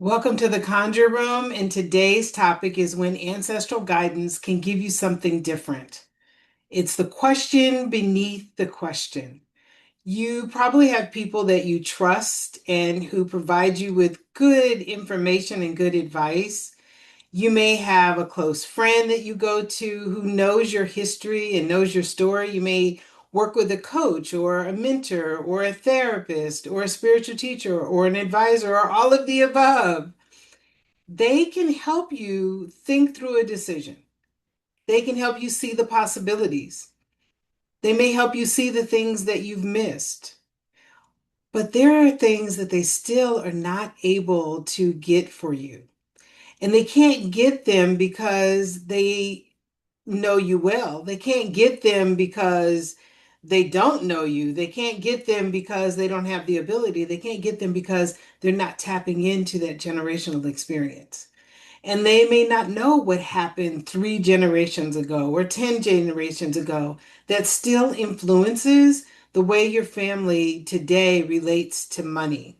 Welcome to the Conjure Room, and today's topic is when ancestral guidance can give you something different. It's the question beneath the question. You probably have people that you trust and who provide you with good information and good advice. You may have a close friend that you go to who knows your history and knows your story. You may work with a coach or a mentor or a therapist or a spiritual teacher or an advisor or all of the above. They can help you think through a decision. They can help you see the possibilities. They may help you see the things that you've missed. But there are things that they still are not able to get for you. And they can't get them because they know you well. They can't get them because they don't know you. They can't get them because they don't have the ability. They can't get them because they're not tapping into that generational experience. And they may not know what happened 3 generations ago or 10 generations ago that still influences the way your family today relates to money.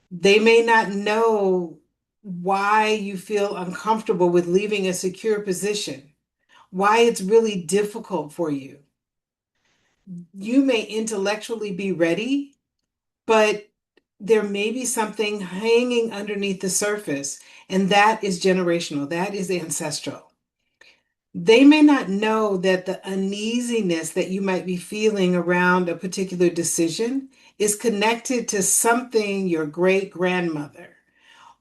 They may not know why you feel uncomfortable with leaving a secure position, why it's really difficult for you. You may intellectually be ready, but there may be something hanging underneath the surface, and that is generational, that is ancestral. They may not know that the uneasiness that you might be feeling around a particular decision is connected to something your great grandmother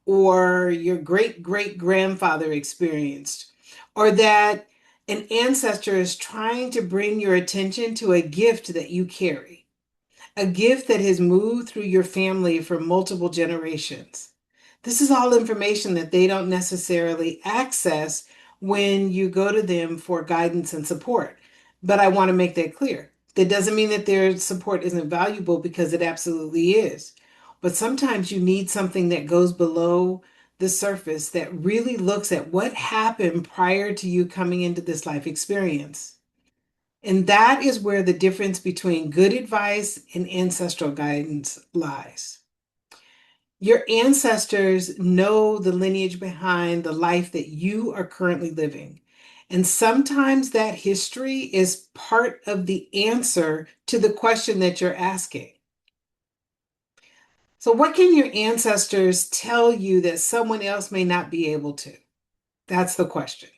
or your great great grandfather experienced, or that an ancestor is trying to bring your attention to a gift that you carry, a gift that has moved through your family for multiple generations. This is all information that they don't necessarily access when you go to them for guidance and support. But I want to make that clear. That doesn't mean that their support isn't valuable, because it absolutely is. But sometimes you need something that goes below the surface that really looks at what happened prior to you coming into this life experience. And that is where the difference between good advice and ancestral guidance lies. Your ancestors know the lineage behind the life that you are currently living. And sometimes that history is part of the answer to the question that you're asking. So, what can your ancestors tell you that someone else may not be able to? That's the question.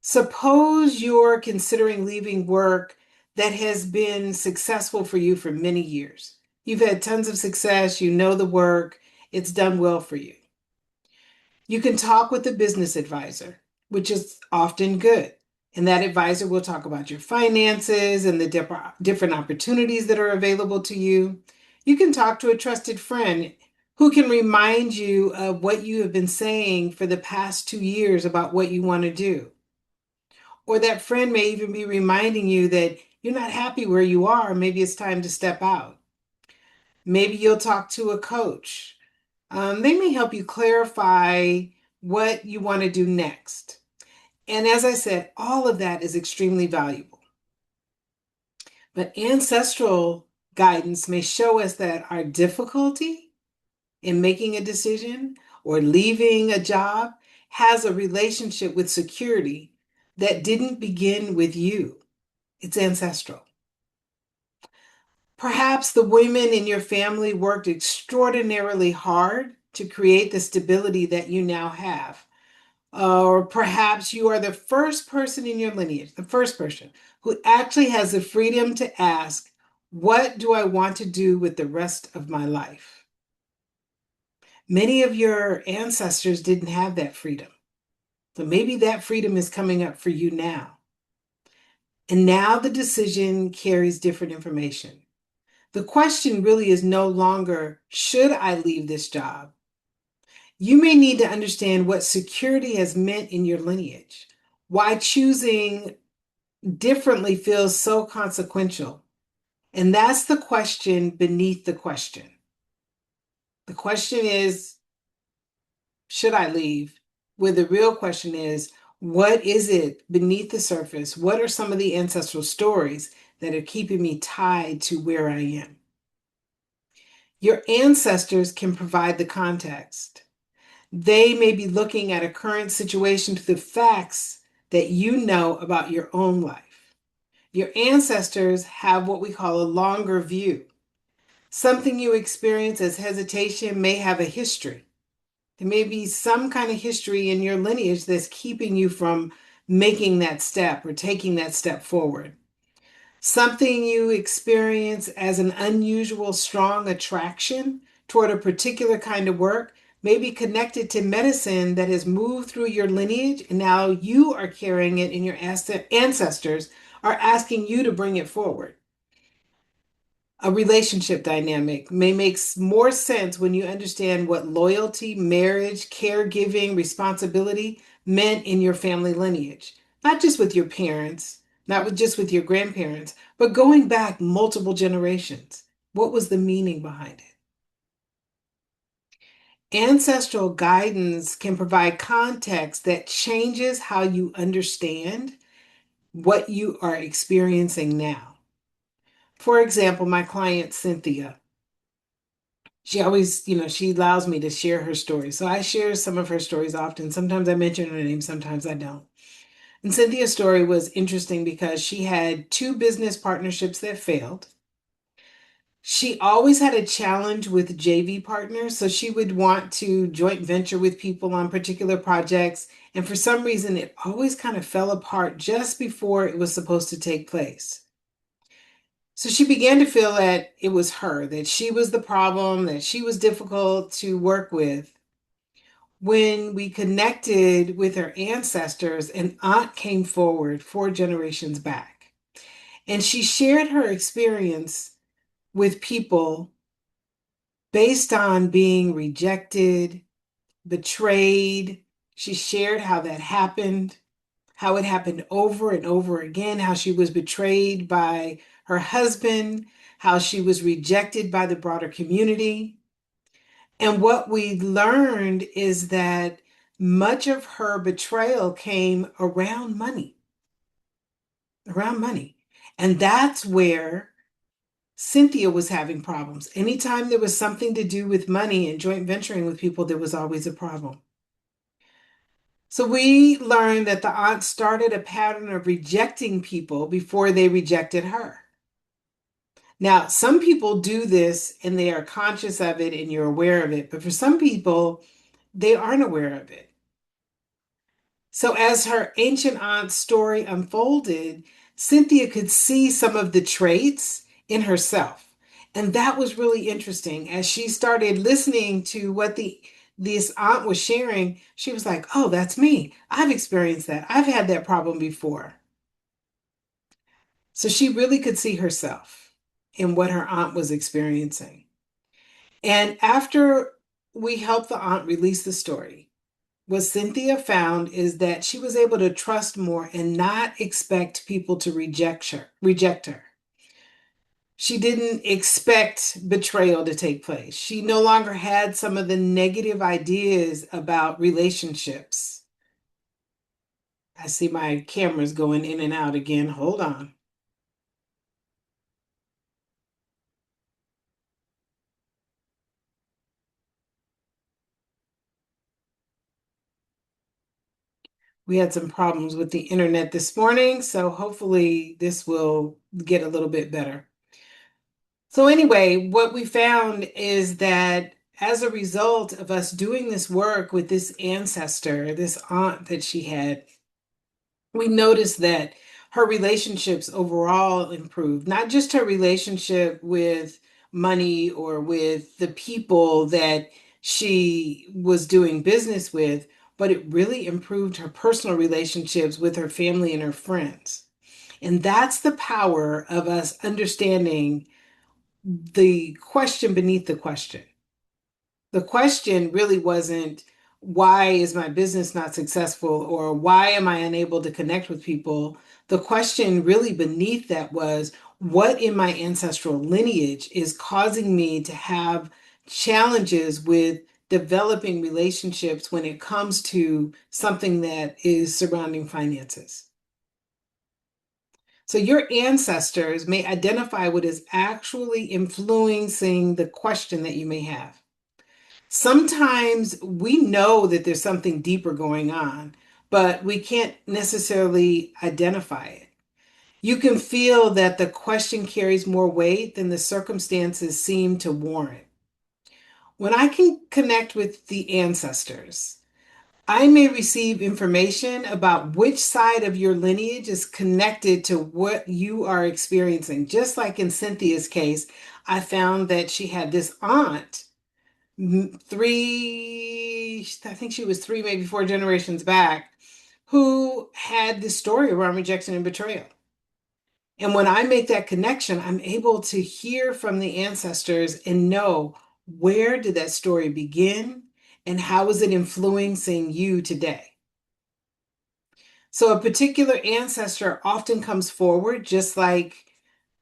Suppose you're considering leaving work that has been successful for you for many years. You've had tons of success, you know the work, it's done well for you. You can talk with a business advisor, which is often good. And that advisor will talk about your finances and the different opportunities that are available to you. You can talk to a trusted friend who can remind you of what you have been saying for the past 2 years about what you want to do. Or that friend may even be reminding you that you're not happy where you are. Maybe it's time to step out. Maybe you'll talk to a coach. They may help you clarify what you want to do next. And as I said, all of that is extremely valuable. But ancestral guidance may show us that our difficulty in making a decision or leaving a job has a relationship with security that didn't begin with you. It's ancestral. Perhaps the women in your family worked extraordinarily hard to create the stability that you now have. Or perhaps you are the first person in your lineage, the first person who actually has the freedom to ask, what do I want to do with the rest of my life? Many of your ancestors didn't have that freedom. So maybe that freedom is coming up for you now. And now the decision carries different information. The question really is no longer, should I leave this job? You may need to understand what security has meant in your lineage, why choosing differently feels so consequential. And that's the question beneath the question. The question is, should I leave? Where the real question is, what is it beneath the surface? What are some of the ancestral stories that are keeping me tied to where I am? Your ancestors can provide the context. They may be looking at a current situation through the facts that you know about your own life. Your ancestors have what we call a longer view. Something you experience as hesitation may have a history. There may be some kind of history in your lineage that's keeping you from making that step or taking that step forward. Something you experience as an unusual, strong attraction toward a particular kind of work may be connected to medicine that has moved through your lineage, and now you are carrying it, and your ancestors are asking you to bring it forward. A relationship dynamic may make more sense when you understand what loyalty, marriage, caregiving, responsibility meant in your family lineage. Not just with your parents, not just with your grandparents, but going back multiple generations. What was the meaning behind it? Ancestral guidance can provide context that changes how you understand what you are experiencing now. For example, my client Cynthia. She always, she allows me to share her stories. So I share some of her stories often. Sometimes I mention her name, sometimes I don't. And Cynthia's story was interesting because she had two business partnerships that failed. She always had a challenge with JV partners. So she would want to joint venture with people on particular projects. And for some reason, it always kind of fell apart just before it was supposed to take place. So she began to feel that it was her, that she was the problem, that she was difficult to work with. When we connected with her ancestors, an aunt came forward 4 generations back, and she shared her experience with people based on being rejected, betrayed. She shared how that happened, how it happened over and over again, how she was betrayed by her husband, how she was rejected by the broader community. And what we learned is that much of her betrayal came around money. And that's where Cynthia was having problems. Anytime there was something to do with money and joint venturing with people, there was always a problem. So we learned that the aunt started a pattern of rejecting people before they rejected her. Now, some people do this and they are conscious of it and you're aware of it, but for some people, they aren't aware of it. So, as her ancient aunt's story unfolded, Cynthia could see some of the traits in herself. And that was really interesting. As she started listening to what this aunt was sharing, she was like, oh, that's me. I've experienced that. I've had that problem before. So she really could see herself in what her aunt was experiencing. And after we helped the aunt release the story, what Cynthia found is that she was able to trust more and not expect people to reject her. She didn't expect betrayal to take place. She no longer had some of the negative ideas about relationships. I see my camera's going in and out again. Hold on. We had some problems with the internet this morning, so hopefully this will get a little bit better. So anyway, what we found is that as a result of us doing this work with this ancestor, this aunt that she had, we noticed that her relationships overall improved, not just her relationship with money or with the people that she was doing business with, but it really improved her personal relationships with her family and her friends. And that's the power of us understanding the question beneath the question. The question really wasn't, why is my business not successful or why am I unable to connect with people? The question really beneath that was, what in my ancestral lineage is causing me to have challenges with developing relationships when it comes to something that is surrounding finances? So your ancestors may identify what is actually influencing the question that you may have. Sometimes we know that there's something deeper going on, but we can't necessarily identify it. You can feel that the question carries more weight than the circumstances seem to warrant. When I can connect with the ancestors, I may receive information about which side of your lineage is connected to what you are experiencing. Just like in Cynthia's case, I found that she had this aunt, I think she was three, maybe four generations back, who had this story around rejection and betrayal. And when I make that connection, I'm able to hear from the ancestors and know, where did that story begin and how is it influencing you today? So a particular ancestor often comes forward, just like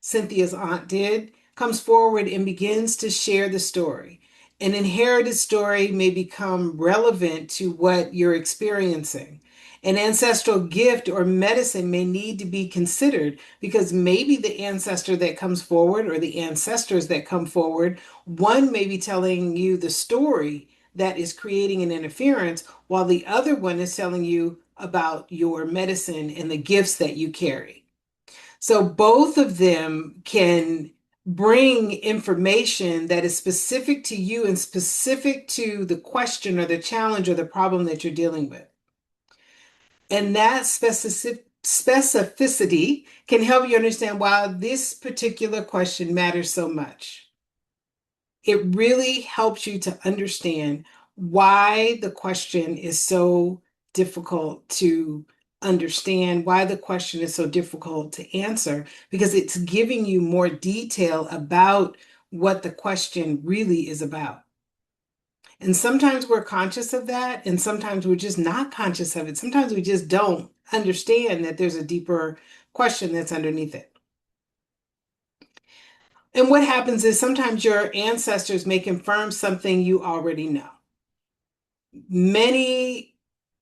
Cynthia's aunt did, comes forward and begins to share the story. An inherited story may become relevant to what you're experiencing. An ancestral gift or medicine may need to be considered because maybe the ancestor that comes forward or the ancestors that come forward, one may be telling you the story that is creating an interference, while the other one is telling you about your medicine and the gifts that you carry. So both of them can bring information that is specific to you and specific to the question or the challenge or the problem that you're dealing with. And that specificity can help you understand why this particular question matters so much. It really helps you to understand why the question is so difficult to understand, why the question is so difficult to answer, because it's giving you more detail about what the question really is about. And sometimes we're conscious of that, and sometimes we're just not conscious of it. Sometimes we just don't understand that there's a deeper question that's underneath it. And what happens is sometimes your ancestors may confirm something you already know. Many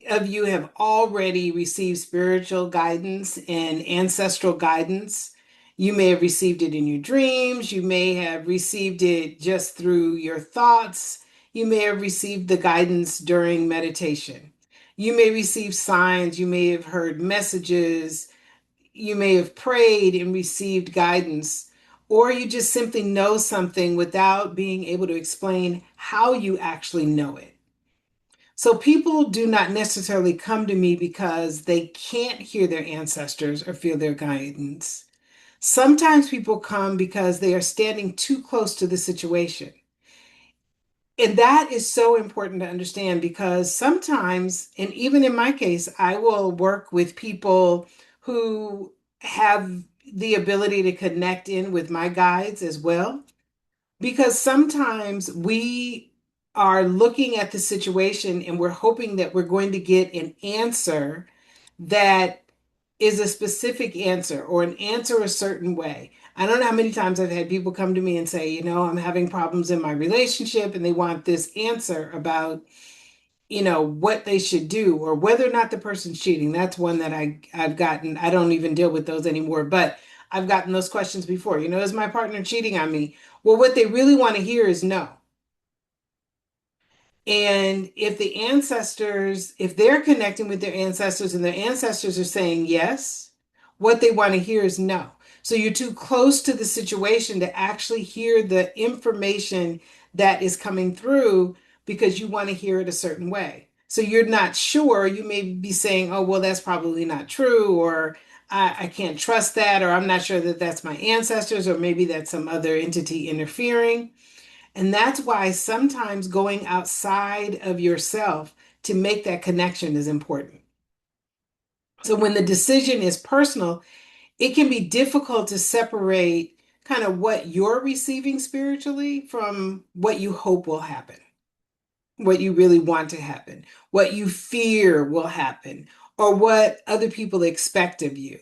of you have already received spiritual guidance and ancestral guidance. You may have received it in your dreams. You may have received it just through your thoughts. You may have received the guidance during meditation. You may receive signs. You may have heard messages. You may have prayed and received guidance. Or you just simply know something without being able to explain how you actually know it. So people do not necessarily come to me because they can't hear their ancestors or feel their guidance. Sometimes people come because they are standing too close to the situation. And that is so important to understand because sometimes, and even in my case, I will work with people who have the ability to connect in with my guides as well. Because sometimes we are looking at the situation and we're hoping that we're going to get an answer that is a specific answer or an answer a certain way. I don't know how many times I've had people come to me and say, I'm having problems in my relationship and they want this answer about, what they should do or whether or not the person's cheating. That's one that I've gotten. I don't even deal with those anymore, but I've gotten those questions before. Is my partner cheating on me? Well, what they really want to hear is no. And if the ancestors, if they're connecting with their ancestors and their ancestors are saying yes, what they want to hear is no. So you're too close to the situation to actually hear the information that is coming through because you want to hear it a certain way. So you're not sure. You may be saying, oh, well, that's probably not true, or I can't trust that, or I'm not sure that that's my ancestors, or maybe that's some other entity interfering. And that's why sometimes going outside of yourself to make that connection is important. So when the decision is personal, it can be difficult to separate kind of what you're receiving spiritually from what you hope will happen, what you really want to happen, what you fear will happen, or what other people expect of you.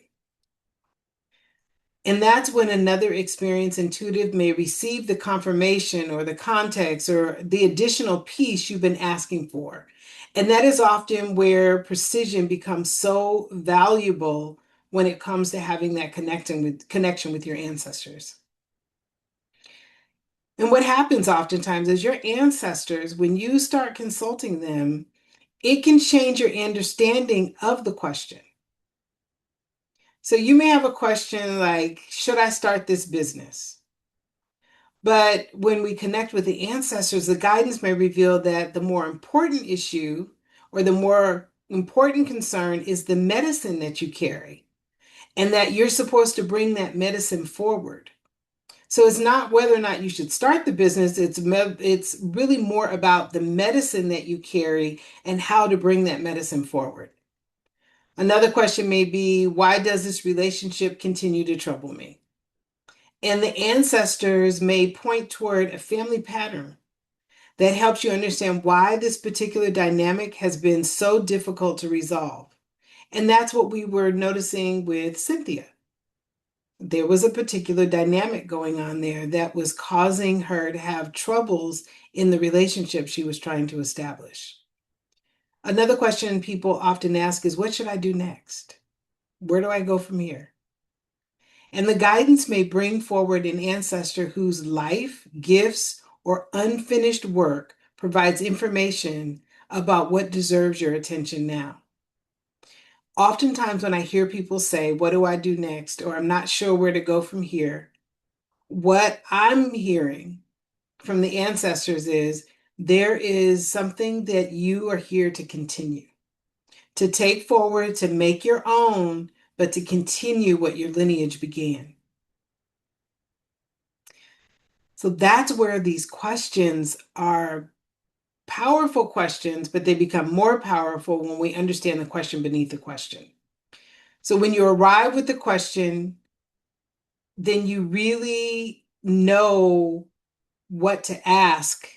And that's when another experienced intuitive may receive the confirmation or the context or the additional piece you've been asking for. And that is often where precision becomes so valuable when it comes to having that connection with your ancestors. And what happens oftentimes is your ancestors, when you start consulting them, it can change your understanding of the question. So you may have a question like, should I start this business? But when we connect with the ancestors, the guidance may reveal that the more important issue or the more important concern is the medicine that you carry, and that you're supposed to bring that medicine forward. So it's not whether or not you should start the business, it's really more about the medicine that you carry and how to bring that medicine forward. Another question may be, why does this relationship continue to trouble me? And the ancestors may point toward a family pattern that helps you understand why this particular dynamic has been so difficult to resolve. And that's what we were noticing with Cynthia. There was a particular dynamic going on there that was causing her to have troubles in the relationship she was trying to establish. Another question people often ask is, what should I do next? Where do I go from here? And the guidance may bring forward an ancestor whose life, gifts, or unfinished work provides information about what deserves your attention now. Oftentimes, when I hear people say, what do I do next? Or I'm not sure where to go from here, what I'm hearing from the ancestors is there is something that you are here to continue, to take forward, to make your own, but to continue what your lineage began. So that's where these questions are powerful questions, but they become more powerful when we understand the question beneath the question. So when you arrive with the question, then you really know what to ask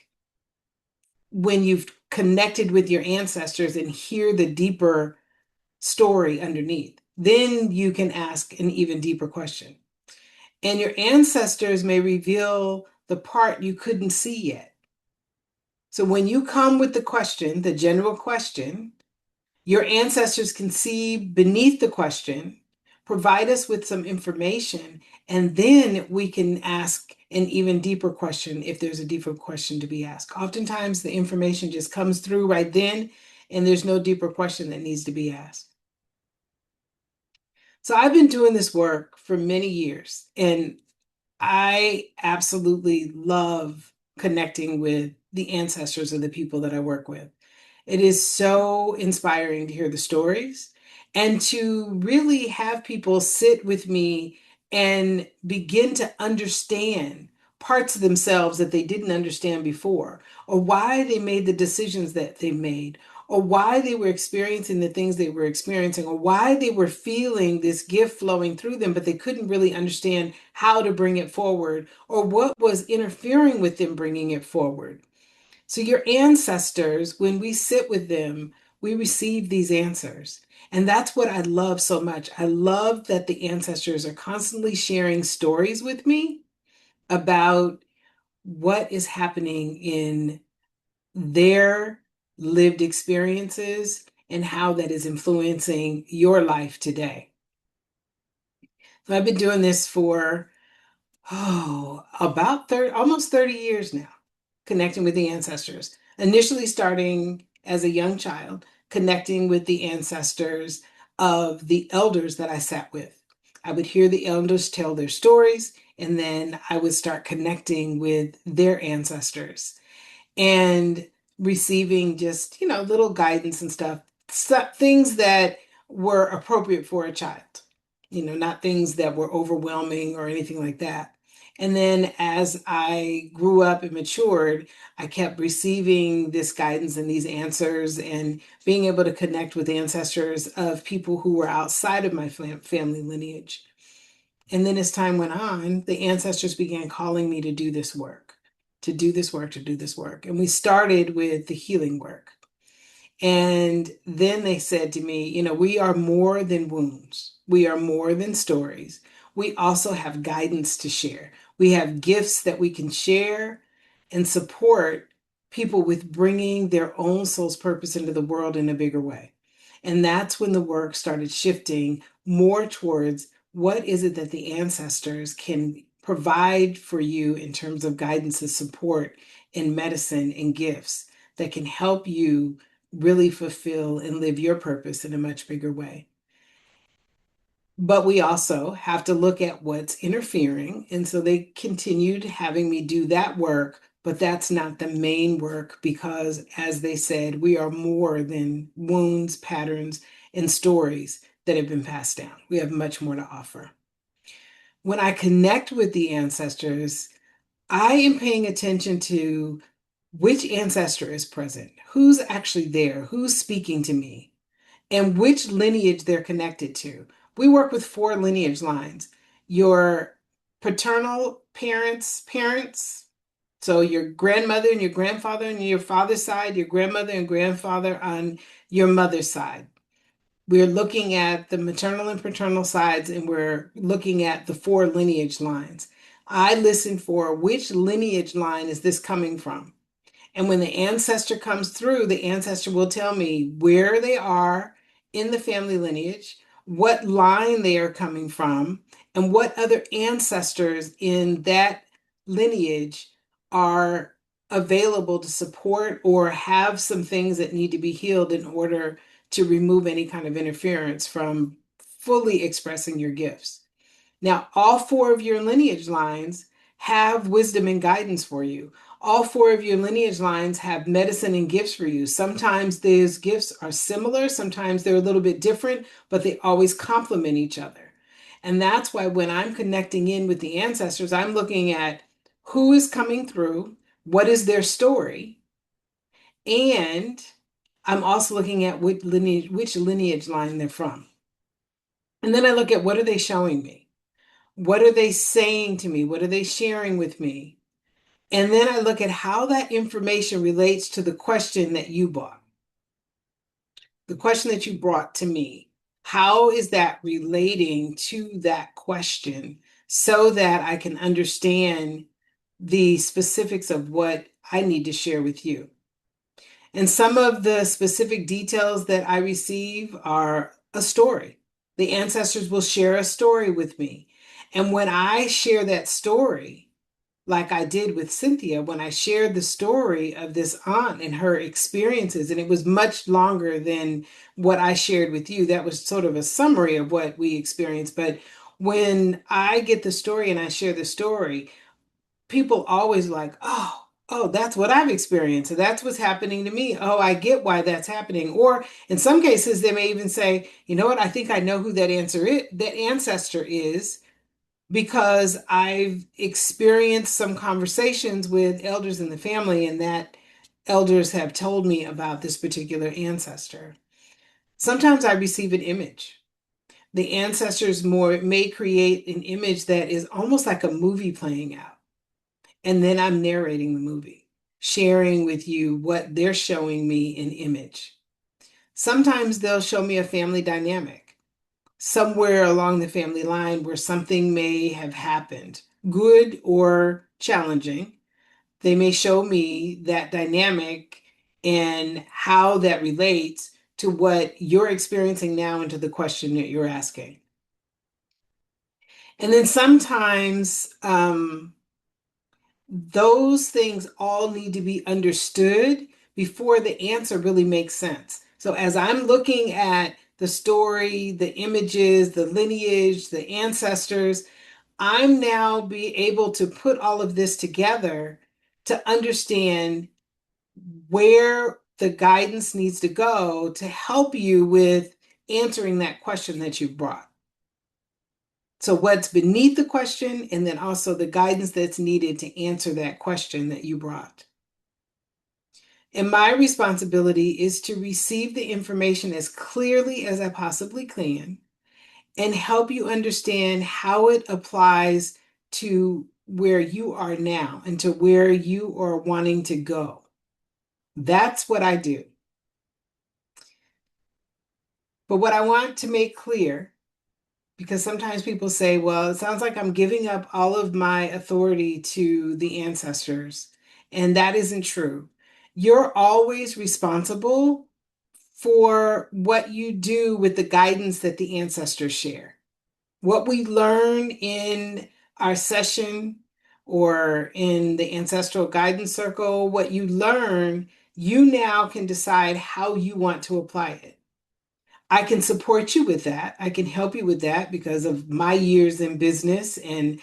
when you've connected with your ancestors and hear the deeper story underneath. Then you can ask an even deeper question. And your ancestors may reveal the part you couldn't see yet. So when you come with the question, the general question, your ancestors can see beneath the question, provide us with some information, and then we can ask an even deeper question if there's a deeper question to be asked. Oftentimes, the information just comes through right then, and there's no deeper question that needs to be asked. So I've been doing this work for many years, and I absolutely love connecting with the ancestors of the people that I work with. It is so inspiring to hear the stories and to really have people sit with me and begin to understand parts of themselves that they didn't understand before, or why they made the decisions that they made, or why they were experiencing the things they were experiencing, or why they were feeling this gift flowing through them, but they couldn't really understand how to bring it forward, or what was interfering with them bringing it forward. So your ancestors, when we sit with them, we receive these answers. And that's what I love so much. I love that the ancestors are constantly sharing stories with me about what is happening in their lived experiences and how that is influencing your life today. So I've been doing this for about 30, almost 30 years now, connecting with the ancestors. Initially starting as a young child, connecting with the ancestors of the elders that I sat with. I would hear the elders tell their stories, and then I would start connecting with their ancestors and receiving just, little guidance and stuff, things that were appropriate for a child, not things that were overwhelming or anything like that. And then as I grew up and matured, I kept receiving this guidance and these answers and being able to connect with ancestors of people who were outside of my family lineage. And then as time went on, the ancestors began calling me to do this work, to do this work, to do this work. And we started with the healing work. And then they said to me, we are more than wounds. We are more than stories. We also have guidance to share. We have gifts that we can share and support people with bringing their own soul's purpose into the world in a bigger way. And that's when the work started shifting more towards what is it that the ancestors can provide for you in terms of guidance and support in medicine and gifts that can help you really fulfill and live your purpose in a much bigger way. But we also have to look at what's interfering. And so they continued having me do that work, but that's not the main work because, as they said, we are more than wounds, patterns, and stories that have been passed down. We have much more to offer. When I connect with the ancestors, I am paying attention to which ancestor is present, who's actually there, who's speaking to me, and which lineage they're connected to. We work with four lineage lines. Your paternal parents, so your grandmother and your grandfather on your father's side, your grandmother and grandfather on your mother's side. We're looking at the maternal and paternal sides, and we're looking at the four lineage lines. I listen for which lineage line is this coming from? And when the ancestor comes through, the ancestor will tell me where they are in the family lineage, what line they are coming from, and what other ancestors in that lineage are available to support or have some things that need to be healed in order to remove any kind of interference from fully expressing your gifts. Now, all four of your lineage lines have wisdom and guidance for you. All four of your lineage lines have medicine and gifts for you. Sometimes those gifts are similar, sometimes they're a little bit different, but they always complement each other. And that's why when I'm connecting in with the ancestors, I'm looking at who is coming through, what is their story, and I'm also looking at which lineage line they're from. And then I look at what are they showing me? What are they saying to me? What are they sharing with me? And then I look at how that information relates to the question that you brought, the question that you brought to me. How is that relating to that question so that I can understand the specifics of what I need to share with you? And some of the specific details that I receive are a story. The ancestors will share a story with me. And when I share that story, like I did with Cynthia, when I shared the story of this aunt and her experiences, and it was much longer than what I shared with you. That was sort of a summary of what we experienced. But when I get the story and I share the story, people always like, oh, that's what I've experienced. So that's what's happening to me. Oh, I get why that's happening. Or in some cases, they may even say, you know what, I think I know who that ancestor is because I've experienced some conversations with elders in the family, and that elders have told me about this particular ancestor. Sometimes I receive an image. The ancestors more may create an image that is almost like a movie playing out. And then I'm narrating the movie, sharing with you what they're showing me in image. Sometimes they'll show me a family dynamic somewhere along the family line where something may have happened, good or challenging. They may show me that dynamic and how that relates to what you're experiencing now and to the question that you're asking. And then sometimes those things all need to be understood before the answer really makes sense. So as I'm looking at the story, the images, the lineage, the ancestors, I'm now be able to put all of this together to understand where the guidance needs to go to help you with answering that question that you brought. So what's beneath the question, and then also the guidance that's needed to answer that question that you brought. And my responsibility is to receive the information as clearly as I possibly can and help you understand how it applies to where you are now and to where you are wanting to go. That's what I do. But what I want to make clear, because sometimes people say, well, it sounds like I'm giving up all of my authority to the ancestors, and that isn't true. You're always responsible for what you do with the guidance that the ancestors share. What we learn in our session or in the ancestral guidance circle, what you learn, you now can decide how you want to apply it. I can support you with that. I can help you with that because of my years in business and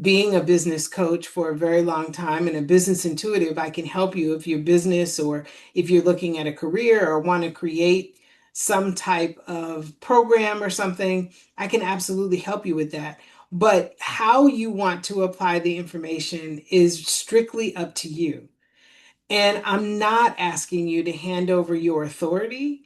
being a business coach for a very long time and a business intuitive. I can help you if your business or if you're looking at a career or want to create some type of program or something. I can absolutely help you with that. But how you want to apply the information is strictly up to you. And I'm not asking you to hand over your authority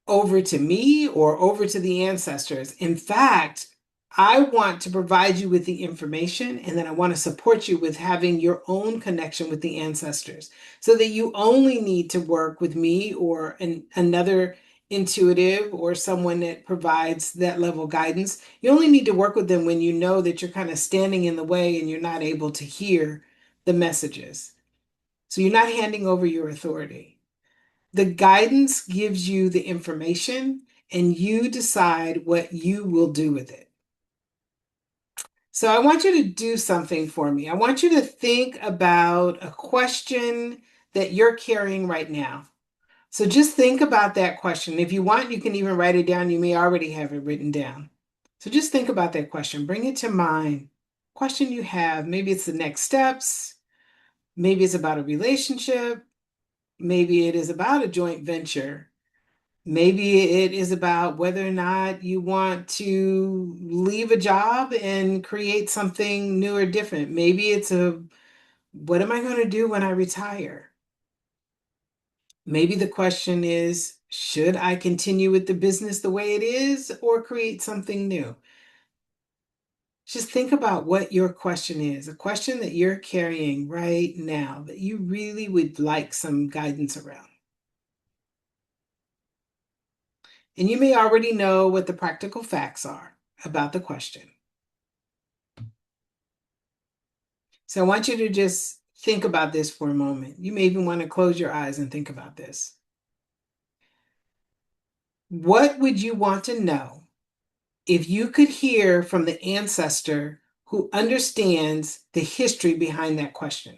over to me or over to the ancestors. In fact, I want to provide you with the information and then I want to support you with having your own connection with the ancestors so that you only need to work with me or another intuitive or someone that provides that level of guidance. You only need to work with them when you know that you're kind of standing in the way and you're not able to hear the messages. So you're not handing over your authority. The guidance gives you the information and you decide what you will do with it. So I want you to do something for me. I want you to think about a question that you're carrying right now. So just think about that question. If you want, you can even write it down. You may already have it written down. So just think about that question. Bring it to mind. Question you have. Maybe it's the next steps. Maybe it's about a relationship. Maybe it is about a joint venture. Maybe it is about whether or not you want to leave a job and create something new or different. Maybe it's what am I going to do when I retire? Maybe the question is, should I continue with the business the way it is or create something new? Just think about what your question is, a question that you're carrying right now that you really would like some guidance around. And you may already know what the practical facts are about the question. So I want you to just think about this for a moment. You may even want to close your eyes and think about this. What would you want to know if you could hear from the ancestor who understands the history behind that question?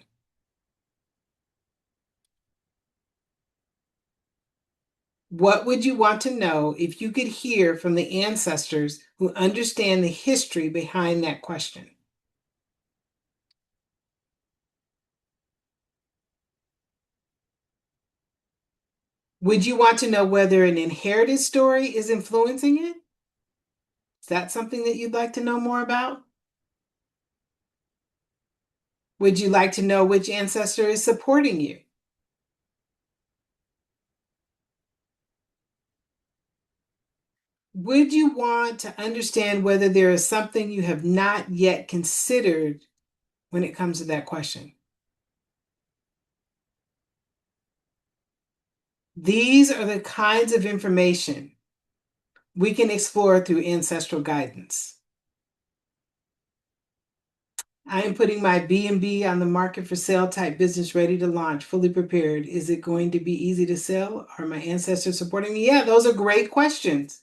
What would you want to know if you could hear from the ancestors who understand the history behind that question? Would you want to know whether an inherited story is influencing it? Is that something that you'd like to know more about? Would you like to know which ancestor is supporting you? Would you want to understand whether there is something you have not yet considered when it comes to that question? These are the kinds of information we can explore through ancestral guidance. I am putting my B&B on the market for sale type business ready to launch, fully prepared. Is it going to be easy to sell? Are my ancestors supporting me? Yeah, those are great questions.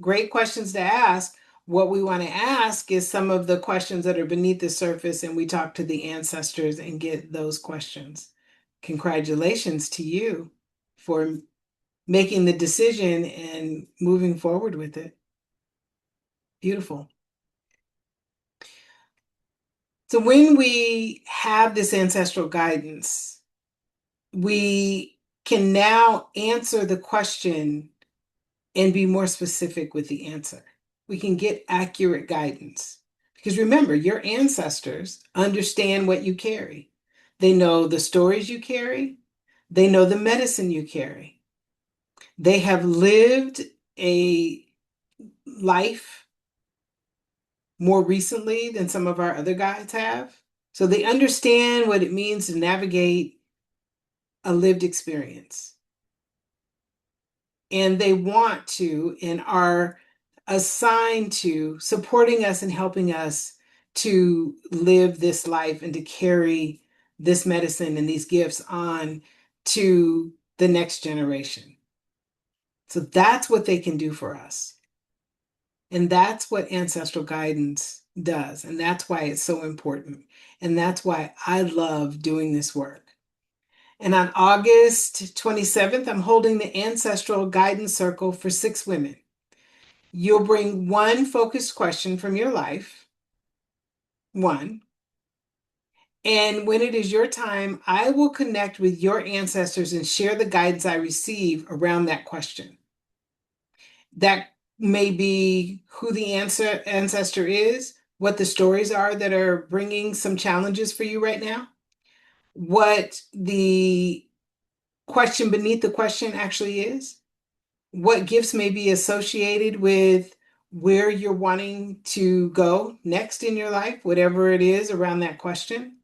Great questions to ask. What we want to ask is some of the questions that are beneath the surface, and we talk to the ancestors and get those questions. Congratulations to you for making the decision and moving forward with it. Beautiful. So when we have this ancestral guidance, we can now answer the question and be more specific with the answer. We can get accurate guidance. Because remember, your ancestors understand what you carry. They know the stories you carry. They know the medicine you carry. They have lived a life more recently than some of our other guides have. So they understand what it means to navigate a lived experience. And they want to and are assigned to supporting us and helping us to live this life and to carry this medicine and these gifts on to the next generation. So that's what they can do for us. And that's what ancestral guidance does. And that's why it's so important. And that's why I love doing this work. And on August 27th, I'm holding the Ancestral Guidance Circle for 6 women. You'll bring one focused question from your life, one. And when it is your time, I will connect with your ancestors and share the guidance I receive around that question. That may be who the ancestor is, what the stories are that are bringing some challenges for you right now, what the question beneath the question actually is, what gifts may be associated with where you're wanting to go next in your life, whatever it is around that question.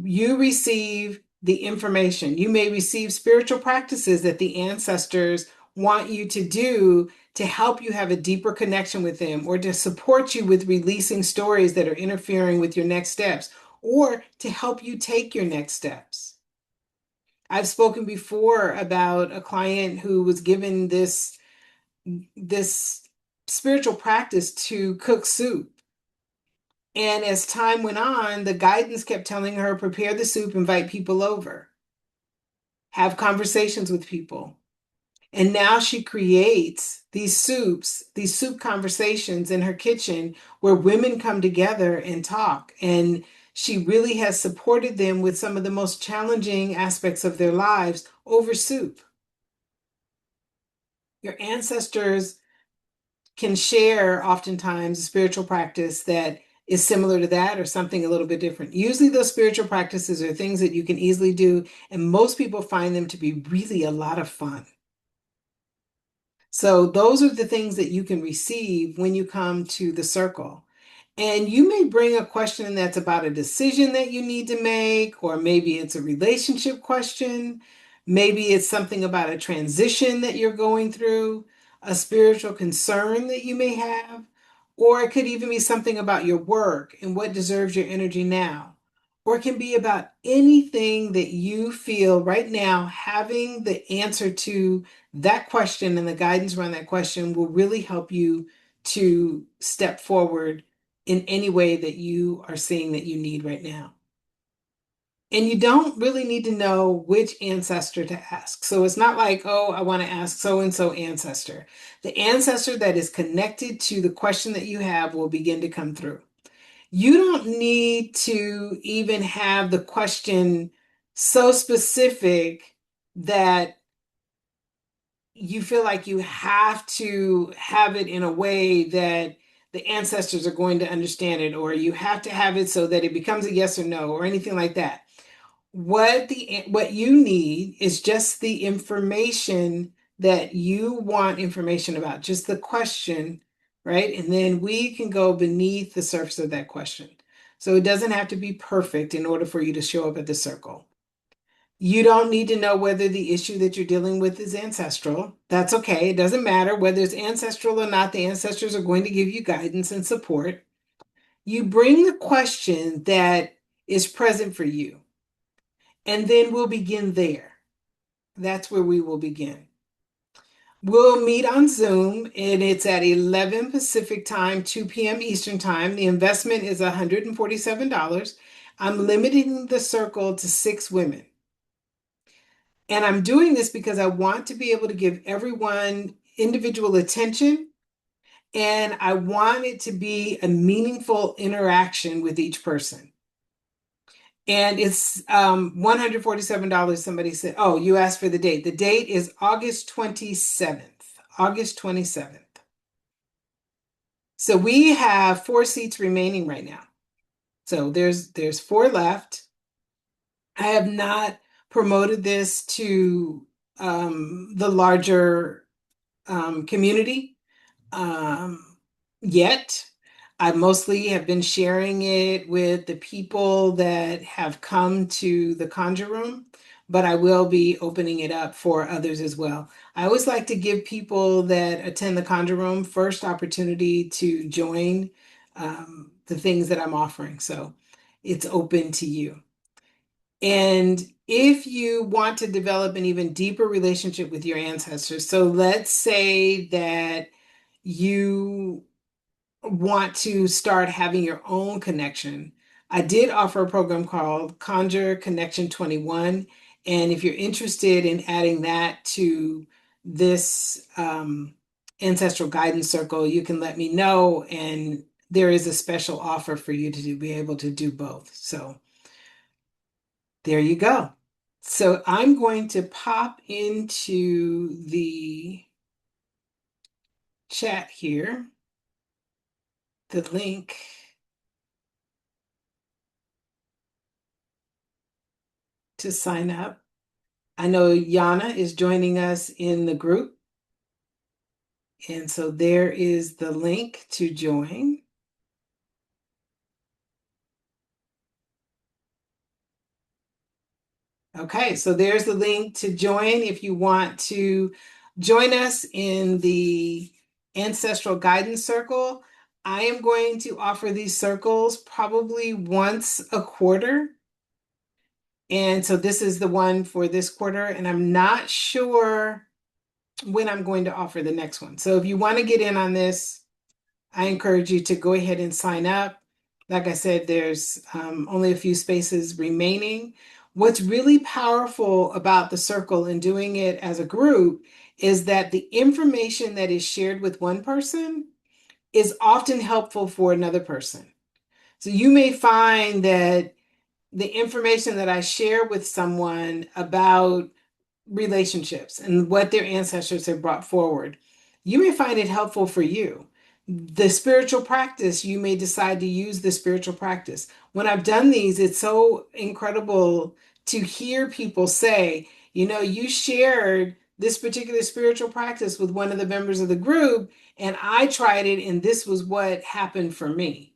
You receive the information. You may receive spiritual practices that the ancestors want you to do to help you have a deeper connection with them, or to support you with releasing stories that are interfering with your next steps, or to help you take your next steps. I've spoken before about a client who was given this spiritual practice to cook soup. And as time went on, the guidance kept telling her, prepare the soup, invite people over, have conversations with people. And now she creates these soups, these soup conversations in her kitchen where women come together and talk. And she really has supported them with some of the most challenging aspects of their lives over soup. Your ancestors can share oftentimes a spiritual practice that is similar to that or something a little bit different. Usually those spiritual practices are things that you can easily do, and most people find them to be really a lot of fun. So those are the things that you can receive when you come to the circle. And you may bring a question that's about a decision that you need to make, or maybe it's a relationship question. Maybe it's something about a transition that you're going through, a spiritual concern that you may have, or it could even be something about your work and what deserves your energy now. Or it can be about anything that you feel right now, having the answer to that question and the guidance around that question will really help you to step forward in any way that you are seeing that you need right now. And you don't really need to know which ancestor to ask. So it's not like, oh, I want to ask so and so ancestor. The ancestor that is connected to the question that you have will begin to come through. You don't need to even have the question so specific that you feel like you have to have it in a way that the ancestors are going to understand it, or you have to have it so that it becomes a yes or no, or anything like that. What you need is just the information that you want information about, just the question, right? And then we can go beneath the surface of that question. So it doesn't have to be perfect in order for you to show up at the circle. You don't need to know whether the issue that you're dealing with is ancestral. That's okay. It doesn't matter whether it's ancestral or not. The ancestors are going to give you guidance and support. You bring the question that is present for you, and then we'll begin there. That's where we will begin. We'll meet on Zoom, and it's at 11 Pacific time, 2 p.m. Eastern time. The investment is $147. I'm limiting the circle to 6 women. And I'm doing this because I want to be able to give everyone individual attention, and I want it to be a meaningful interaction with each person. And it's $147. Somebody said, oh, you asked for the date. The date is August 27th. August 27th. So we have 4 seats remaining right now. So there's 4 left. I have not promoted this to the larger community yet. I mostly have been sharing it with the people that have come to the Conjure Room, but I will be opening it up for others as well. I always like to give people that attend the Conjure Room first opportunity to join the things that I'm offering. So it's open to you. And if you want to develop an even deeper relationship with your ancestors, so let's say that you want to start having your own connection, I did offer a program called Conjure Connection 21. And if you're interested in adding that to this ancestral guidance circle, you can let me know. And there is a special offer for you to be able to do both. So there you go. So I'm going to pop into the chat here the link to sign up. I know Yana is joining us in the group. And so there is the link to join. Okay, so there's the link to join if you want to join us in the Ancestral Guidance Circle. I am going to offer these circles probably once a quarter. And so this is the one for this quarter, and I'm not sure when I'm going to offer the next one. So if you want to get in on this, I encourage you to go ahead and sign up. Like I said, there's only a few spaces remaining. What's really powerful about the circle and doing it as a group is that the information that is shared with one person is often helpful for another person. So you may find that the information that I share with someone about relationships and what their ancestors have brought forward, you may find it helpful for you. The spiritual practice, you may decide to use the spiritual practice. When I've done these, it's so incredible to hear people say, you know, you shared this particular spiritual practice with one of the members of the group, and I tried it, and this was what happened for me.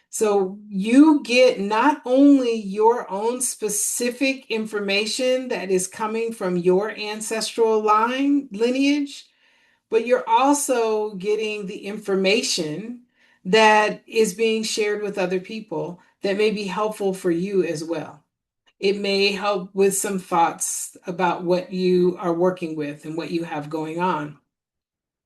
So you get not only your own specific information that is coming from your ancestral lineage, but you're also getting the information that is being shared with other people that may be helpful for you as well. It may help with some thoughts about what you are working with and what you have going on.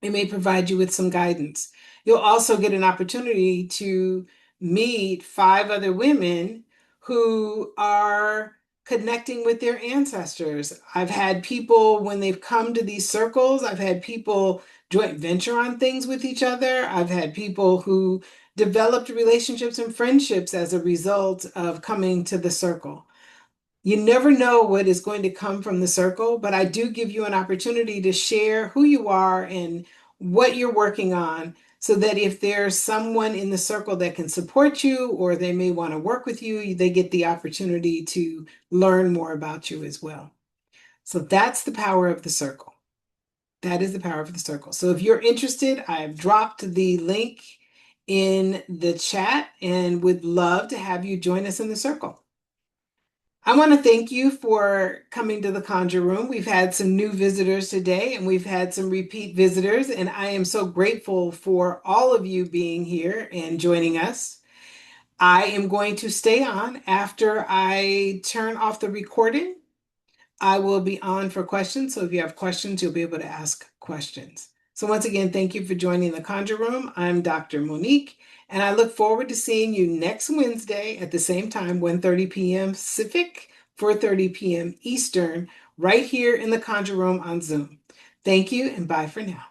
It may provide you with some guidance. You'll also get an opportunity to meet 5 other women who are connecting with their ancestors. I've had people, when they've come to these circles, I've had people joint venture on things with each other. I've had people who developed relationships and friendships as a result of coming to the circle. You never know what is going to come from the circle, but I do give you an opportunity to share who you are and what you're working on so that if there's someone in the circle that can support you or they may want to work with you, they get the opportunity to learn more about you as well. So that's the power of the circle. That is the power of the circle. So if you're interested, I've dropped the link in the chat and would love to have you join us in the circle. I want to thank you for coming to the Conjure Room. We've had some new visitors today and we've had some repeat visitors, and I am so grateful for all of you being here and joining us. I am going to stay on after I turn off the recording. I will be on for questions, so if you have questions, you'll be able to ask questions. So once again, thank you for joining the Conjure Room. I'm Dr. MoNique, and I look forward to seeing you next Wednesday at the same time, 1:30 p.m. Pacific, 4:30 p.m. Eastern, right here in the Conjure Room on Zoom. Thank you, and bye for now.